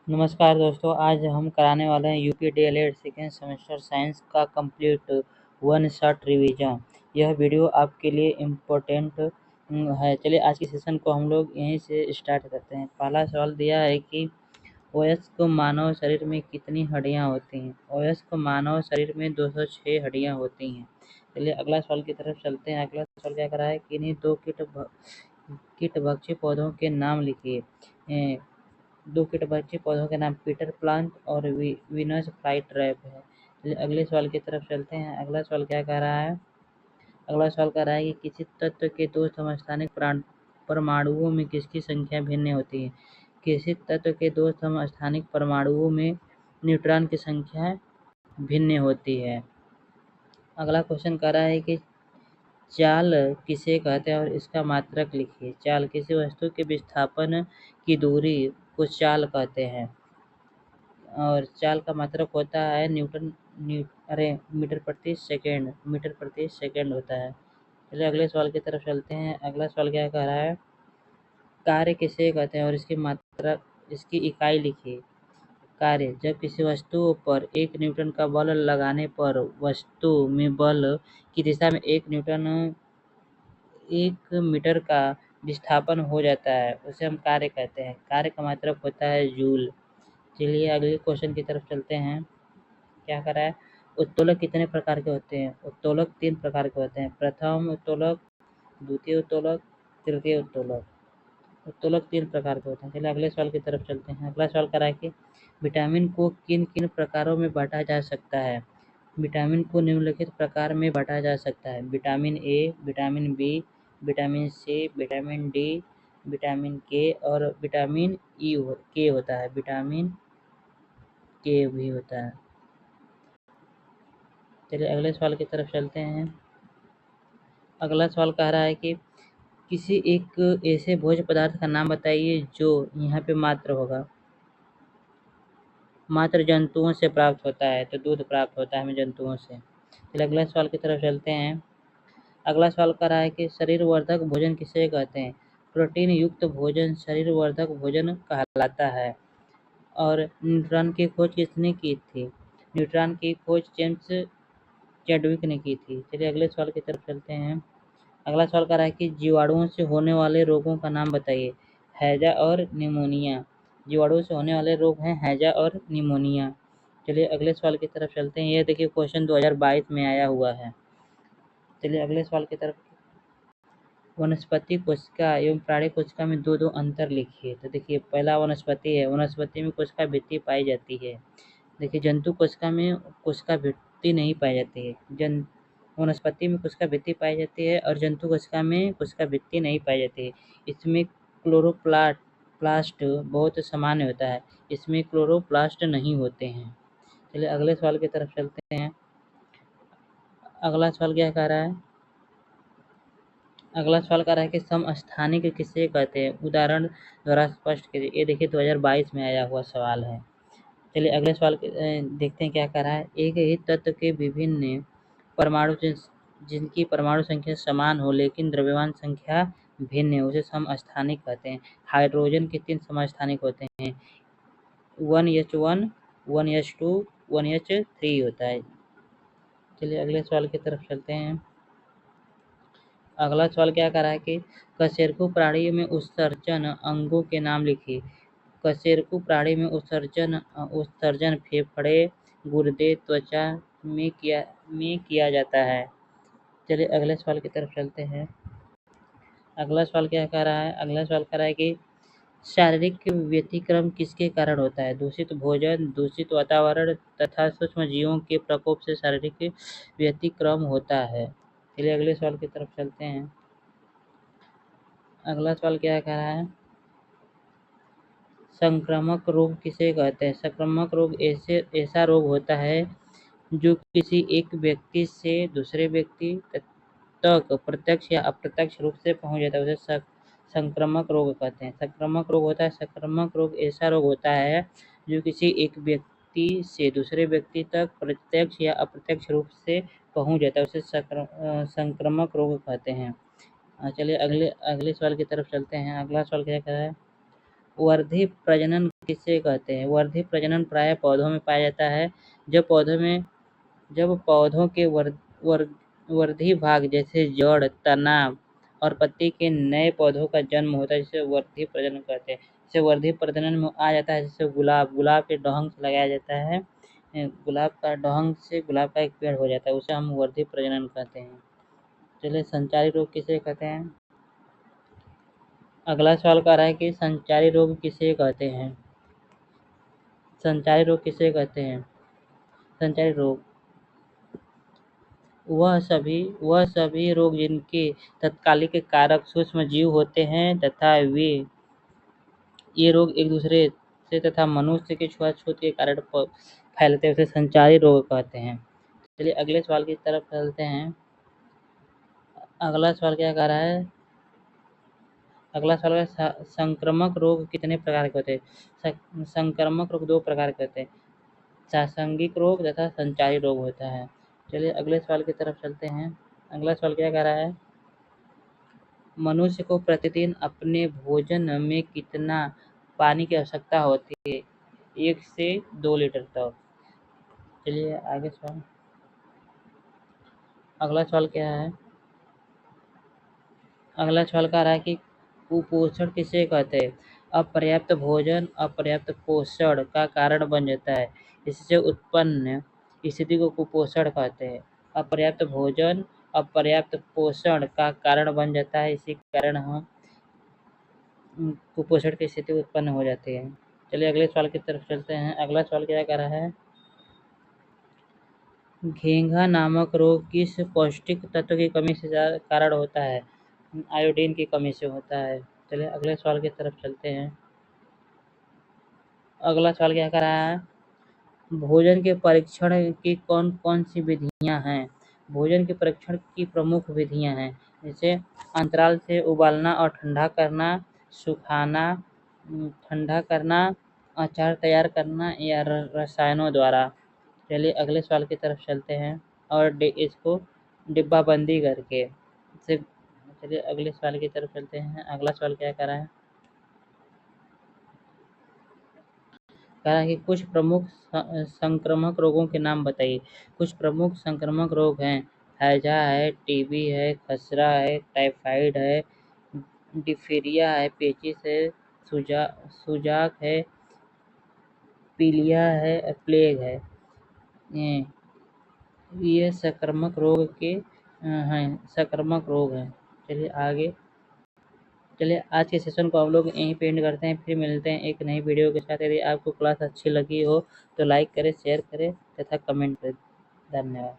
नमस्कार दोस्तों, आज हम कराने वाले हैं UP DElEd second semester science का कंप्लीट वन शॉट रिवीजन। यह वीडियो आपके लिए इम्पोर्टेंट है। चलिए आज के सेशन को हम लोग यहीं से स्टार्ट करते हैं। पहला सवाल दिया है कि वयस्क मानव शरीर में कितनी हड्डियां होती हैं। वयस्क मानव शरीर में 206 हड्डियां होती हैं। चलिए अगला सवाल की तरफ चलते हैं। अगला सवाल क्या करा है कि इन्हीं दो कीटभक्षी पौधों के नाम लिखिए। दो कीटभक्षी पौधों के नाम पीटर प्लांट और वीनस फ्लाईट्रैप है। चलिए अगले सवाल की तरफ चलते हैं। अगला सवाल क्या कह रहा है? अगला सवाल कह रहा है कि किसी तत्व के दो समस्थानिक परमाणुओं में किसकी संख्या भिन्न होती है। किसी तत्व के दो समस्थानिक परमाणुओं में न्यूट्रॉन की संख्या भिन्न होती है। अगला क्वेश्चन कह रहा है कि चाल किसे कहते हैं और इसका मात्रक लिखिए। चाल किसी वस्तु के विस्थापन की दूरी को चाल कहते हैं और चाल का मात्रक होता है मीटर प्रति सेकेंड होता है। चलिए अगले सवाल की तरफ चलते हैं। अगला सवाल क्या कह रहा है? कार्य किसे कहते हैं और इसकी मात्रक इसकी इकाई लिखिए। कार्य जब किसी वस्तु पर 1 न्यूटन का बल लगाने पर वस्तु में बल की दिशा में 1 मीटर का विस्थापन हो जाता है, उसे हम कार्य कहते हैं। कार्य का मात्रक होता है जूल। चलिए अगले क्वेश्चन की तरफ चलते हैं। क्या कर रहा है? उत्तोलक कितने प्रकार के होते हैं? उत्तोलक 3 प्रकार के होते हैं। प्रथम उत्तोलक, द्वितीय उत्तोलक, तृतीय उत्तोलक। उत्तोलक 3 प्रकार के होते हैं। चलिए अगले सवाल की तरफ चलते हैं। अगला सवाल कर रहा है कि विटामिन को किन किन प्रकारों में बांटा जा सकता है। विटामिन को निम्नलिखित प्रकार में बांटा जा सकता है। Vitamin A, vitamin B, vitamin C, vitamin D, vitamin K और विटामिन के होता है। विटामिन के भी होता है। चलिए अगले सवाल की तरफ चलते हैं। अगला सवाल कह रहा है कि किसी एक ऐसे भोज्य पदार्थ का नाम बताइए जो यहाँ पे मात्र होगा। मात्र जंतुओं से प्राप्त होता है, तो दूध प्राप्त होता है हमें जंतुओं से। चलिए अगले सवाल की तरफ चलते हैं। अगला सवाल कह रहा है कि शरीरवर्धक भोजन किसे कहते हैं। प्रोटीन युक्त भोजन शरीरवर्धक भोजन कहलाता है। और न्यूट्रॉन की खोज किसने की थी? न्यूट्रॉन की खोज जेम्स चैडविक ने की थी। चलिए अगले सवाल की तरफ चलते हैं। अगला सवाल कर रहा है कि जीवाणुओं से होने वाले रोगों का नाम बताइए। हैजा और निमोनिया। जीवाणुओं से होने वाले रोग हैं हैजा और निमोनिया। चलिए अगले सवाल की तरफ चलते हैं। ये देखिए क्वेश्चन 2022 में आया हुआ है। चलिए अगले सवाल की तरफ। वनस्पति कोशिका एवं प्राणी कोशिका में दो अंतर लिखिए। तो देखिए पहला वनस्पति है। वनस्पति में कोशिका भित्ति पाई जाती है। देखिए जंतु कोशिका में कोशिका भित्ति नहीं पाई जाती है। वनस्पति में कोशिका भित्ति पाई जाती है और जंतु कोशिका में कोशिका भित्ति नहीं पाई जाती है। इसमें क्लोरोप्लास्ट बहुत सामान्य होता है, इसमें क्लोरोप्लास्ट नहीं होते हैं। चलिए अगले सवाल की तरफ चलते हैं। अगला सवाल क्या कह रहा है? अगला सवाल कह रहा है कि समस्थानिक किसे कहते हैं। उदाहरण द्वारा स्पष्ट कीजिए। ये देखिए 2022 में आया हुआ सवाल है। चलिए अगले सवाल देखते हैं क्या कह रहा है। एक ही तत्व के विभिन्न परमाणु जिनकी परमाणु संख्या समान हो लेकिन द्रव्यमान संख्या भिन्न है, उसे समस्थानिक कहते हैं। हाइड्रोजन के 3 समस्थानिक होते हैं। 1H1, 1H2, 1H3 होता है। चलिए अगले सवाल की तरफ चलते हैं। अगला सवाल क्या कर रहा है कि कशेरुकी प्राणी में उत्सर्जन अंगों के नाम लिखिए। कशेरुकी प्राणी में उत्सर्जन फेफड़े, गुर्दे, त्वचा में किया जाता है। चलिए अगले सवाल की तरफ चलते हैं। अगला सवाल क्या कह रहा है? अगला सवाल कह रहा है कि शारीरिक व्यतिक्रम किसके कारण होता है। दूषित भोजन, दूषित वातावरण तथा सूक्ष्म जीवों के प्रकोप से शारीरिक व्यतिक्रम होता है। चलिए अगले सवाल की तरफ चलते हैं। अगला सवाल क्या कह रहा है? संक्रामक रोग किसे कहते हैं। संक्रामक रोग ऐसा रोग होता है जो किसी एक व्यक्ति से दूसरे व्यक्ति तक प्रत्यक्ष या अप्रत्यक्ष रूप से पहुंच जाता है, उसे संक्रामक रोग कहते हैं। संक्रामक रोग होता है। संक्रामक रोग ऐसा रोग होता है जो किसी एक व्यक्ति से दूसरे व्यक्ति तक प्रत्यक्ष या अप्रत्यक्ष रूप से पहुंच जाता है, उसे संक्रामक रोग कहते हैं। चलिए अगले सवाल की तरफ चलते हैं। अगला सवाल क्या कह रहा है? वर्धी प्रजनन किसे कहते हैं? वर्धी प्रजनन प्रायः पौधों में पाया जाता है। जब पौधों के वर्धी भाग जैसे जड़, तना और पत्ती के नए पौधों का जन्म होता है, जिसे वर्धी प्रजनन कहते हैं। जिसे वर्धी प्रजनन में आ जाता है, जैसे गुलाब के डंठल से लगाया जाता है। गुलाब का डंठल से गुलाब का एक पेड़ हो जाता है, उसे हम वर्धी प्रजनन कहते हैं। चलिए, संचारी रोग किसे कहते हैं? अगला सवाल कह रहा है कि संचारी रोग किसे कहते हैं? संचारी रोग किसे कहते हैं? संचारी रोग वह सभी रोग जिनके तत्कालिक कारक सूक्ष्म जीव होते हैं तथा ये रोग एक दूसरे से तथा मनुष्य के छुआछूत के कारण फैलते हैं, उसे संचारी रोग कहते हैं। चलिए, अगले सवाल की तरफ चलते हैं। अगला सवाल क्या कह रहा है? अगला सवाल है, संक्रामक रोग कितने प्रकार के होते हैं? संक्रामक रोग 2 प्रकार के होते हैं, प्रासंगिक रोग तथा संचारी रोग होता है। चलिए, अगले सवाल की तरफ चलते हैं। अगला सवाल क्या कह रहा है? मनुष्य को प्रतिदिन अपने भोजन में कितना पानी की आवश्यकता होती है? 1 से 2 लीटर तक। चलिए, आगे सवाल। अगला सवाल क्या है? अगला सवाल कह रहा है कि कुपोषण किसे कहते हैं? अपर्याप्त भोजन अपर्याप्त पोषण का कारण बन जाता है, इससे उत्पन्न स्थिति को कुपोषण कहते हैं। अपर्याप्त भोजन अपर्याप्त पोषण का कारण बन जाता है, इसी कारण हम कुपोषण की स्थिति उत्पन्न हो जाती है। चलिए, अगले सवाल की तरफ चलते हैं। अगला सवाल क्या कह रहा है? घेंघा नामक रोग किस पौष्टिक तत्व की कमी से कारण होता है? आयोडीन की कमी से होता है। चलिए, अगले सवाल की तरफ चलते हैं। अगला सवाल क्या कह रहा है? भोजन के परीक्षण की कौन कौन सी विधियां हैं? भोजन के परीक्षण की प्रमुख विधियां हैं, जैसे अंतराल से उबालना और ठंडा करना, सुखाना, ठंडा करना, अचार तैयार करना या रसायनों द्वारा। चलिए, अगले सवाल की तरफ चलते हैं और इसको डिब्बाबंदी करके चलिए, अगले सवाल की तरफ चलते हैं। अगला सवाल क्या कह रहा है? कह रहा है कि कुछ प्रमुख संक्रामक रोगों के नाम बताइए। कुछ प्रमुख संक्रामक रोग हैं, हैजा है, टीबी है, खसरा है, टाइफाइड है, डिफेरिया है, पेचिस है, सुजाक है, पीलिया है, प्लेग है। ये संक्रामक रोग के संक्रामक रोग हैं। चलिए, आगे। चलिए, आज के सेशन को हम लोग यहीं पे एंड करते हैं, फिर मिलते हैं एक नई वीडियो के साथ। यदि आपको क्लास अच्छी लगी हो तो लाइक करें, शेयर करें तथा कमेंट करें। धन्यवाद।